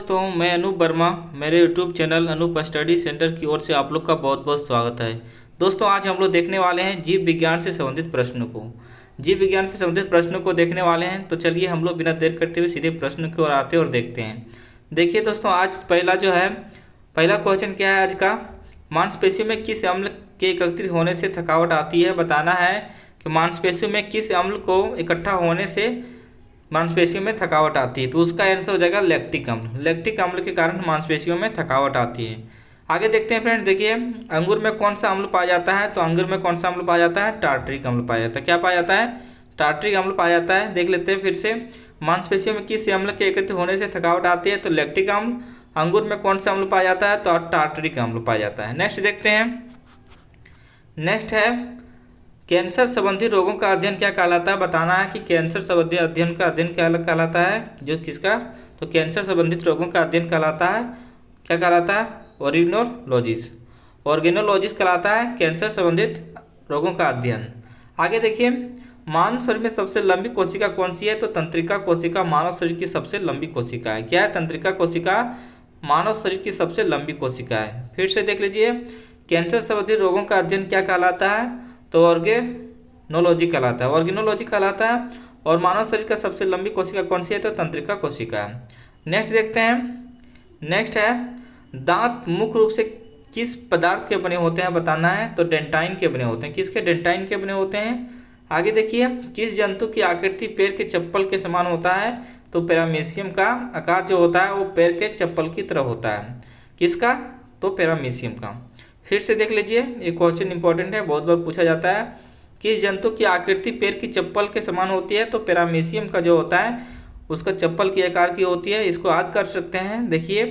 दोस्तों, मैं अनूप वर्मा। मेरे YouTube channel Anoop study centre की ओर से आप लोग का बहुत बहुत स्वागत है। दोस्तों, आज हम लोग देखने वाले हैं जीव विज्ञान से संबंधित प्रश्नों को। जीव विज्ञान से संबंधित प्रश्नों को देखने वाले हैं, तो चलिए हम लोग बिना देर करते हुए सीधे प्रश्न की ओर आते हैं और देखते हैं। देखिए दोस्तों, आज पहला क्वेश्चन क्या है आज का। मांसपेशियों में किस अम्ल के एकत्रित होने से थकावट आती है। बताना है कि मांसपेशियों में किस अम्ल को इकट्ठा होने से मांसपेशियों में थकावट आती है। तो उसका आंसर हो जाएगा लैक्टिक अम्ल। लैक्टिक अम्ल के कारण मांसपेशियों में थकावट आती है। आगे देखते हैं फ्रेंड्स। देखिए, अंगूर में कौन सा अम्ल पाया जाता है। तो अंगूर में कौन सा अम्ल पाया जाता है, टार्टरिक अम्ल पाया जाता है। क्या पाया जाता है, टार्टरिक अम्ल पाया जाता है। देख लेते हैं फिर से, मांसपेशियों में किस अम्ल के एकत्रित होने से थकावट आती है। तो लैक्टिक अम्ल। अंगूर में कौन सा अम्ल पाया जाता है, तो टार्टरिक अम्ल पाया जाता है। नेक्स्ट देखते हैं। नेक्स्ट है, कैंसर संबंधी रोगों का अध्ययन क्या कहलाता है। बताना है कि कैंसर संबंधी अध्ययन का अध्ययन क्या कहलाता है, जो किसका। तो कैंसर संबंधित रोगों का अध्ययन कहलाता है, क्या कहलाता है, ऑर्गेनोलॉजिस। ऑर्गेनोलॉजिस कहलाता है कैंसर संबंधित रोगों का अध्ययन। आगे देखिए, मानव शरीर में सबसे लंबी कोशिका कौन सी है। तो तंत्रिका कोशिका मानव शरीर की सबसे लंबी कोशिका है। क्या है, तंत्रिका कोशिका मानव शरीर की सबसे लंबी कोशिका है। फिर से देख लीजिए, कैंसर संबंधी रोगों का अध्ययन क्या कहलाता है। तो ऑर्गेनोलॉजी कहलाता है, ऑर्गेनोलॉजी कहलाता है। और मानव शरीर का सबसे लंबी कोशिका कौन सी है, तो तंत्रिका कोशिका है। नेक्स्ट देखते हैं। नेक्स्ट है, दांत मुख्य रूप से किस पदार्थ के बने होते हैं। बताना है, तो डेंटाइन के बने होते हैं। किसके, डेंटाइन के बने होते हैं। आगे देखिए, किस जंतु की आकृति पैर के चप्पल के समान होता है। तो पैरामीशियम का आकार जो होता है वो पैर के चप्पल की तरह होता है। किसका, तो पैरामीशियम का। फिर से देख लीजिए, ये क्वेश्चन इंपॉर्टेंट है, बहुत बार पूछा जाता है। किस जंतु की आकृति पैर की चप्पल के समान होती है। तो पैरामीशियम का जो होता है उसका चप्पल की आकार की होती है। इसको याद कर सकते हैं। देखिए,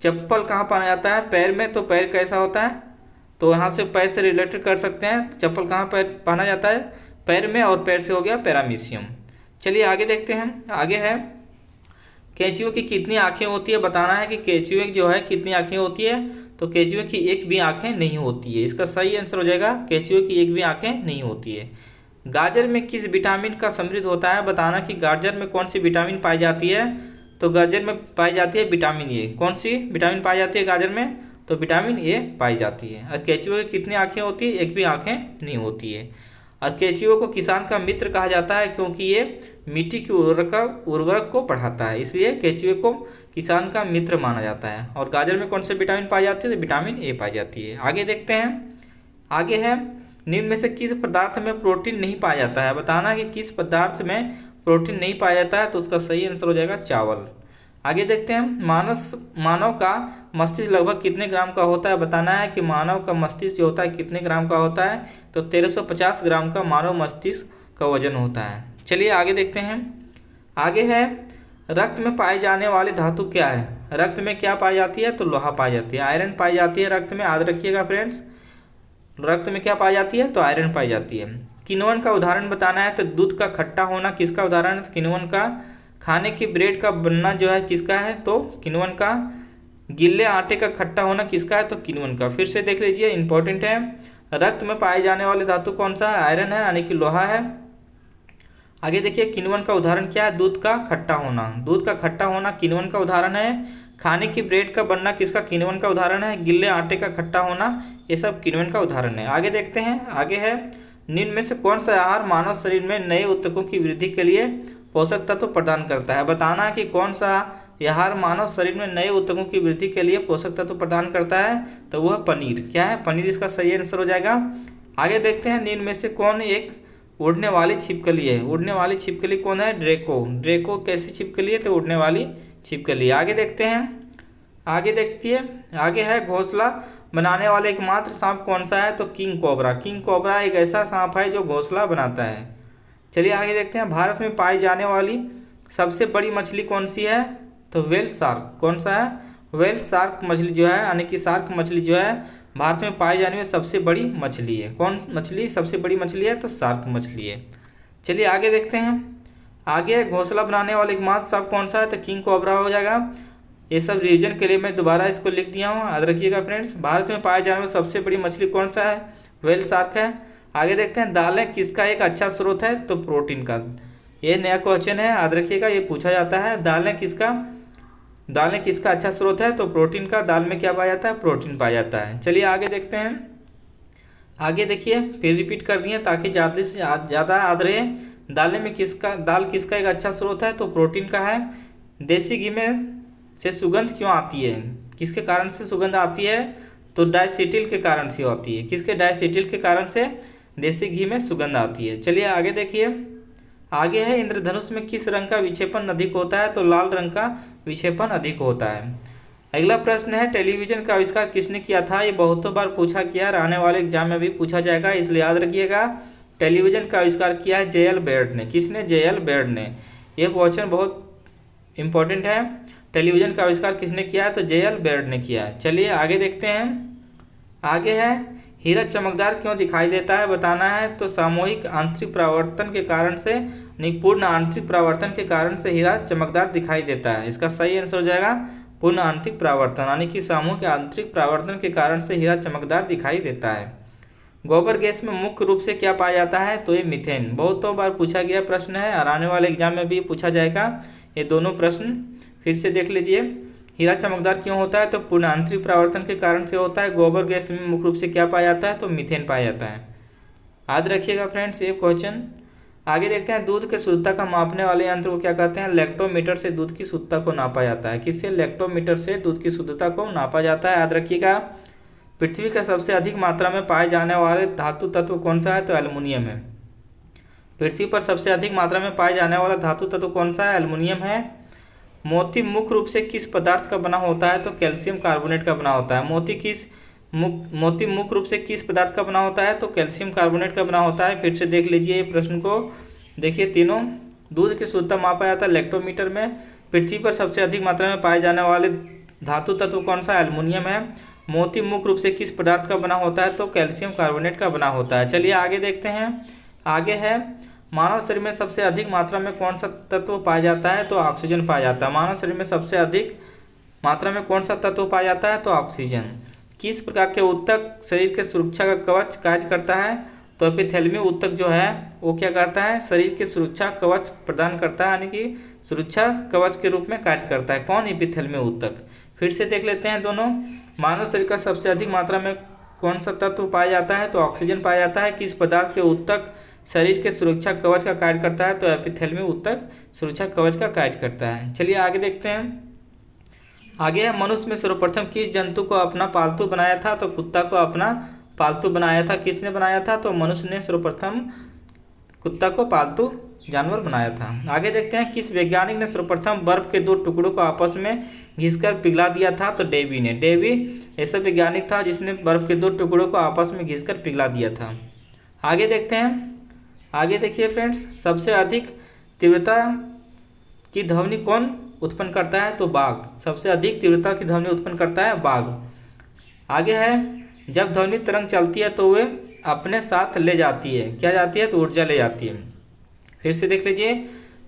चप्पल कहाँ पाया जाता है, पैर में। तो पैर कैसा होता है, तो यहाँ से पैर से रिलेटेड कर सकते हैं। चप्पल कहाँ पैर पहना जाता है, पैर में, और पैर से हो गया पैरामीशियम। चलिए आगे देखते हैं। आगे है, केंचुए की कितनी आँखें होती है। बताना है कि केंचुए जो है कितनी आँखें होती है। तो केंचुए की एक भी आंखें नहीं होती है। इसका सही आंसर हो जाएगा, केंचुए की एक भी आंखें नहीं होती है। गाजर में किस विटामिन का समृद्ध होता है। बताना कि गाजर में कौन सी विटामिन पाई जाती है। तो गाजर में पाई जाती है विटामिन ए। कौन सी विटामिन पाई जाती है गाजर में, तो विटामिन ए पाई जाती है। और केंचुए की कितनी आँखें होती है, एक भी आँखें नहीं होती है। और केंचुए को किसान का मित्र कहा जाता है, क्योंकि ये मिट्टी की उर्वरक को बढ़ाता है, इसलिए केंचुए को किसान का मित्र माना जाता है। और गाजर में कौन से विटामिन पाई जाती है, तो विटामिन ए पाई जाती है। आगे देखते हैं। आगे है, निम्न में से किस पदार्थ में प्रोटीन नहीं पाया जाता है। बताना कि किस पदार्थ में प्रोटीन नहीं पाया जाता है। तो उसका सही आंसर हो जाएगा चावल। आगे देखते हैं, मानव का मस्तिष्क लगभग कितने ग्राम का होता है। बताना है कि मानव का मस्तिष्क जो होता है कितने ग्राम का होता है। तो 1350 ग्राम का मानव मस्तिष्क का वजन होता है। चलिए आगे देखते हैं। आगे है, रक्त में पाई जाने वाली धातु क्या है। रक्त में क्या पाई जाती है, तो लोहा पाई जाती है, आयरन पाई जाती है रक्त में। याद रखिएगा फ्रेंड्स, रक्त में क्या पाई जाती है, तो आयरन पाई जाती है। किण्वन का उदाहरण बताना है। तो दूध का खट्टा होना किसका उदाहरण है, तो किण्वन का। खाने की ब्रेड का बनना जो है किसका है, तो किण्वन का। गिल्ले आटे का खट्टा होना किसका है, तो किण्वन का। फिर से देख लीजिए, इंपॉर्टेंट है। रक्त में पाए जाने वाली धातु कौन सा है, आयरन है, यानी कि लोहा है। आगे देखिए, किण्वन का उदाहरण क्या है, दूध का खट्टा होना। दूध का खट्टा होना किण्वन का उदाहरण है। खाने की ब्रेड का बनना किसका, किण्वन का उदाहरण है। गिल्ले आटे का खट्टा होना, ये सब किण्वन का उदाहरण है। आगे देखते हैं। आगे है, निम्न में से कौन सा आहार मानव शरीर में नए ऊतकों की वृद्धि के लिए पोषक तत्व प्रदान करता है। बताना है कि कौन सा आहार मानव शरीर में नए ऊतकों की वृद्धि के लिए पोषक तत्व प्रदान करता है। तो वह पनीर। क्या है, पनीर इसका सही आंसर हो जाएगा। आगे देखते हैं, निम्न में से कौन एक उड़ने वाली छिपकली है। उड़ने वाली छिपकली कौन है, ड्रैको। ड्रैको कैसी छिपकली है, तो उड़ने वाली छिपकली। आगे देखते हैं। आगे देखिए, आगे है, घोंसला बनाने वाला एकमात्र सांप कौन सा है, तो किंग कोबरा। किंग कोबरा एक ऐसा सांप है जो घोंसला बनाता है। चलिए आगे देखते हैं। भारत में पाई जाने वाली सबसे बड़ी मछली कौन सी है, तो व्हेल शार्क। कौन सा है, व्हेल शार्क मछली जो है, यानी कि शार्क मछली जो है भारत में पाई जाने में सबसे बड़ी मछली है। कौन मछली सबसे बड़ी मछली है, तो शार्क मछली है। चलिए आगे देखते हैं। आगे घोंसला बनाने वाले एकमात्र सांप कौन सा है, तो किंग कोबरा हो जाएगा। ये सब रिवीजन के लिए मैं दोबारा इसको लिख दिया हूँ, याद रखिएगा फ्रेंड्स। भारत में पाए जाने में सबसे बड़ी मछली कौन सा है, व्हेल शार्क है। आगे देखते हैं, दालें किसका एक अच्छा स्रोत है, तो प्रोटीन का। ये नया क्वेश्चन है, याद रखिएगा, ये पूछा जाता है। दालें किसका दालें किसका अच्छा स्रोत है? तो प्रोटीन का। दाल में क्या पाया जाता है? प्रोटीन पाया जाता है। चलिए आगे देखते हैं। आगे देखिए, फिर रिपीट कर दिए ताकि ज़्यादा से ज़्यादा याद रहे। दाल किसका एक अच्छा स्रोत है? तो प्रोटीन का है। देसी घी में से सुगंध क्यों आती है? किसके कारण से सुगंध आती है? तो डायसीटिल के कारण से होती है। किसके? डायसीटिल के कारण से देसी घी में सुगंध आती है। चलिए आगे देखिए। आगे है, इंद्रधनुष में किस रंग का विक्षेपण अधिक होता है? तो लाल रंग का विक्षेपण अधिक होता है। अगला प्रश्न है, टेलीविजन का आविष्कार किसने किया था? ये बहुतों बार पूछा गया और आने वाले एग्जाम में भी पूछा जाएगा, इसलिए याद रखिएगा। टेलीविजन का आविष्कार किया है जे एल बेयर्ड ने। किसने? जे एल बेयर्ड ने। यह क्वेश्चन बहुत इंपॉर्टेंट है। टेलीविजन का आविष्कार किसने किया है? तो जे एल बेयर्ड ने किया है। चलिए आगे देखते हैं। आगे है, हीरा चमकदार क्यों दिखाई देता है? बताना है। तो सामूहिक आंतरिक परावर्तन के कारण से, पूर्ण आंतरिक परावर्तन के कारण से हीरा चमकदार दिखाई देता है। इसका सही आंसर हो जाएगा पूर्ण आंतरिक परावर्तन, यानी कि सामूहिक आंतरिक परावर्तन के कारण से हीरा चमकदार दिखाई देता है। गोबर गैस में मुख्य रूप से क्या पाया जाता है? तो ये मीथेन। बहुतों बार पूछा गया प्रश्न है और आने वाले एग्जाम में भी पूछा जाएगा। ये दोनों प्रश्न फिर से देख लीजिए। हीरा चमकदार क्यों होता है? तो पूर्ण आंतरिक परावर्तन के कारण से होता है। गोबर गैस में मुख्य रूप से क्या पाया जाता है? तो मीथेन पाया जाता है। याद रखिएगा फ्रेंड्स ये क्वेश्चन। आगे देखते हैं, दूध की शुद्धता का मापने वाले यंत्र को क्या कहते हैं? लैक्टोमीटर से दूध की शुद्धता को नापा जाता है। किससे? लैक्टोमीटर से दूध की शुद्धता को नापा जाता है। याद रखिएगा। पृथ्वी का सबसे अधिक मात्रा में पाए जाने वाले धातु तत्व कौन सा है? तो एल्युमिनियम है। पृथ्वी पर सबसे अधिक मात्रा में पाए जाने वाला धातु तत्व कौन सा है? एल्युमिनियम है। मोती मुख्य रूप से किस पदार्थ का बना होता है? तो कैल्शियम कार्बोनेट का बना होता है। मोती मुख्य रूप से किस पदार्थ का बना होता है? तो कैल्शियम कार्बोनेट का बना होता है। फिर से देख लीजिए ये प्रश्न को। देखिए तीनों। दूध की शुद्धता मापा जाता है लैक्टोमीटर में। पृथ्वी पर सबसे अधिक मात्रा में पाए जाने वाले धातु तत्व कौन सा? एल्युमिनियम है। मोती मुख्य रूप से किस पदार्थ का बना होता है? तो कैल्शियम कार्बोनेट का बना होता है। चलिए आगे देखते हैं। आगे है, मानव शरीर में सबसे अधिक मात्रा में कौन सा तत्व पाया जाता है? तो ऑक्सीजन पाया जाता है। मानव शरीर में सबसे अधिक मात्रा में कौन सा तत्व पाया जाता है? तो ऑक्सीजन। किस प्रकार के ऊतक शरीर के सुरक्षा का कवच कार्य करता है? तो एपिथेलियम ऊतक जो है वो क्या करता है? शरीर के सुरक्षा कवच प्रदान करता है, यानी कि सुरक्षा कवच के रूप में कार्य करता है। कौन? एपिथेलियम ऊतक। फिर से देख लेते हैं दोनों। मानव शरीर का सबसे अधिक मात्रा में कौन सा तत्व पाया जाता है? तो ऑक्सीजन पाया जाता है। किस पदार्थ के ऊतक शरीर के सुरक्षा कवच का कार्य करता है? तो एपिथेलियम ऊतक सुरक्षा कवच का कार्य करता है। चलिए आगे देखते हैं। आगे है, मनुष्य में सर्वप्रथम किस जंतु को अपना पालतू बनाया था? तो कुत्ता को अपना पालतू बनाया था। किसने बनाया था? तो मनुष्य ने सर्वप्रथम कुत्ता को पालतू जानवर बनाया था। आगे देखते हैं, किस वैज्ञानिक ने सर्वप्रथम बर्फ के दो टुकड़ों को आपस में घिसकर पिघला दिया था? तो डेवी ने। डेवी ऐसा वैज्ञानिक था जिसने बर्फ के दो टुकड़ों को आपस में घिसकर पिघला दिया था। आगे देखते हैं। आगे देखिए फ्रेंड्स, सबसे अधिक तीव्रता की ध्वनि कौन उत्पन्न करता है? तो बाघ। सबसे अधिक तीव्रता की ध्वनि उत्पन्न करता है बाघ। आगे है, जब ध्वनि तरंग चलती है तो वे अपने साथ ले जाती है, क्या जाती है? तो ऊर्जा ले जाती है। फिर से देख लीजिए,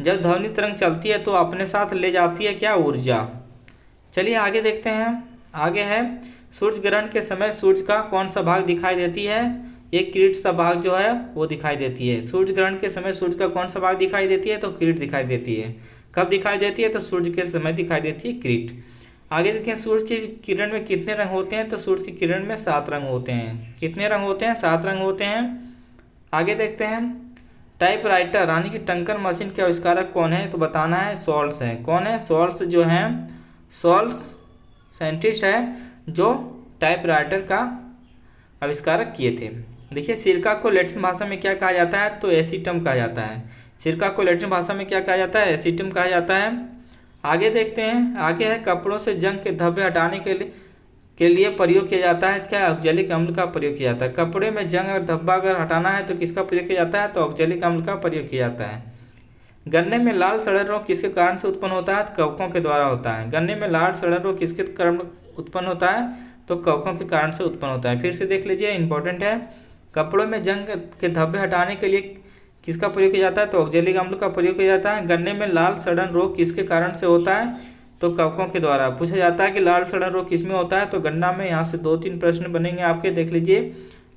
जब ध्वनि तरंग चलती है तो अपने साथ ले जाती है क्या? ऊर्जा। चलिए आगे देखते हैं। आगे है, सूर्य ग्रहण के समय सूर्य का कौन सा भाग दिखाई देती है? एक किरीट सा भाग जो है वो दिखाई देती है। सूर्य ग्रहण के समय सूर्य का कौन सा भाग दिखाई देती है? तो किरीट दिखाई देती है। कब दिखाई देती है? तो सूर्य के समय दिखाई देती है किरीट। आगे देखिए, सूर्य की किरण में कितने रंग होते हैं? तो सूर्य की किरण में 7 रंग होते हैं। कितने रंग होते हैं? 7 रंग होते हैं। आगे देखते हैं, टाइपराइटर यानी कि टंकन मशीन के आविष्कारक कौन है? तो बताना है सॉल्स है। कौन है? सॉल्स जो हैं, सॉल्स साइंटिस्ट है जो टाइपराइटर का आविष्कारक किए थे। देखिए, सिरका को लैटिन भाषा में क्या कहा जाता है? तो एसीटम कहा जाता है। सिरका को लैटिन भाषा में क्या कहा जाता है? एसीटम कहा जाता है। आगे देखते हैं। आगे है, कपड़ों से जंग के धब्बे हटाने के लिए प्रयोग किया जाता है क्या? ऑक्जेलिक अम्ल का प्रयोग किया जाता है। कपड़े में जंग और धब्बा अगर हटाना है तो किसका प्रयोग किया जाता है? तो ऑक्जेलिक अम्ल का प्रयोग किया जाता है। गन्ने में लाल सड़न रोग किसके कारण से उत्पन्न होता है? कवकों के द्वारा होता है। गन्ने में लाल सड़न रोग किसके कारण उत्पन्न होता है? तो कवकों के कारण से उत्पन्न होता है। फिर से देख लीजिए, इंपॉर्टेंट है। कपड़ों में जंग के धब्बे हटाने के लिए किसका प्रयोग किया जाता है? तो ऑक्जेलिक अम्ल का प्रयोग किया जाता है। गन्ने में लाल सड़न रोग किसके कारण से होता है? तो कवकों के द्वारा। पूछा जाता है कि लाल सड़न रोग किसमें होता है? तो गन्ना में। यहाँ से 2-3 प्रश्न बनेंगे आपके, देख लीजिए।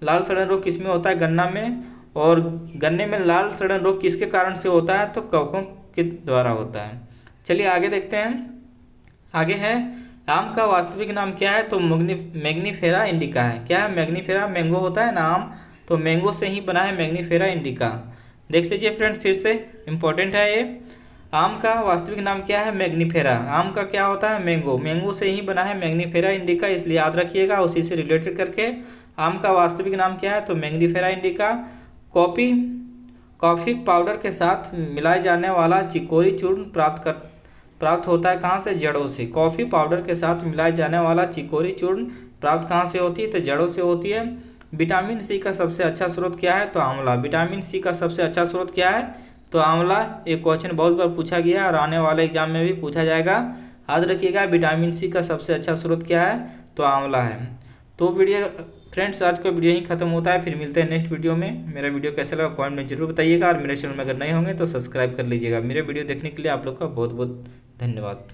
लाल सड़न रोग किसमें होता है? गन्ना में। और गन्ने में लाल सड़न रोग किसके कारण से होता है? तो कवकों के द्वारा होता है। चलिए आगे देखते हैं। आगे है, आम का वास्तविक नाम क्या है? तो मैग्नीफेरा इंडिका है। क्या है? मैग्नीफेरा, मैंगो होता है ना आम, तो मैंगो से ही बना है मैग्नीफेरा इंडिका। देख लीजिए फ्रेंड्स, फिर से इम्पोर्टेंट है ये। आम का वास्तविक नाम क्या है? मैग्नीफेरा। आम का क्या होता है? मैंगो। मैंगो से ही बना है मैग्नीफेरा इंडिका, इसलिए याद रखिएगा उसी से रिलेटेड करके। आम का वास्तविक नाम क्या है? तो Mangifera indica. Coffee coffee powder के साथ मिलाए जाने वाला चिकोरी चूर्ण प्राप्त होता है कहाँ से? जड़ों से। कॉफ़ी पाउडर के साथ मिलाए जाने वाला चिकोरी चूर्ण प्राप्त कहाँ से होती है? तो जड़ों से होती है। विटामिन सी का सबसे अच्छा स्रोत क्या है? तो आंवला। विटामिन सी का सबसे अच्छा स्रोत क्या है? तो आंवला। एक क्वेश्चन बहुत बार पूछा गया है और आने वाले एग्जाम में भी पूछा जाएगा, याद रखिएगा। विटामिन सी का सबसे अच्छा स्रोत क्या है? तो आंवला है। तो वीडियो फ्रेंड्स, आज का वीडियो ही खत्म होता है, फिर मिलते हैं नेक्स्ट वीडियो में। मेरा वीडियो कैसा लगा कमेंट में जरूर बताइएगा, और मेरे चैनल में अगर नए होंगे तो सब्सक्राइब कर लीजिएगा। मेरे वीडियो देखने के लिए आप लोग का बहुत बहुत धन्यवाद।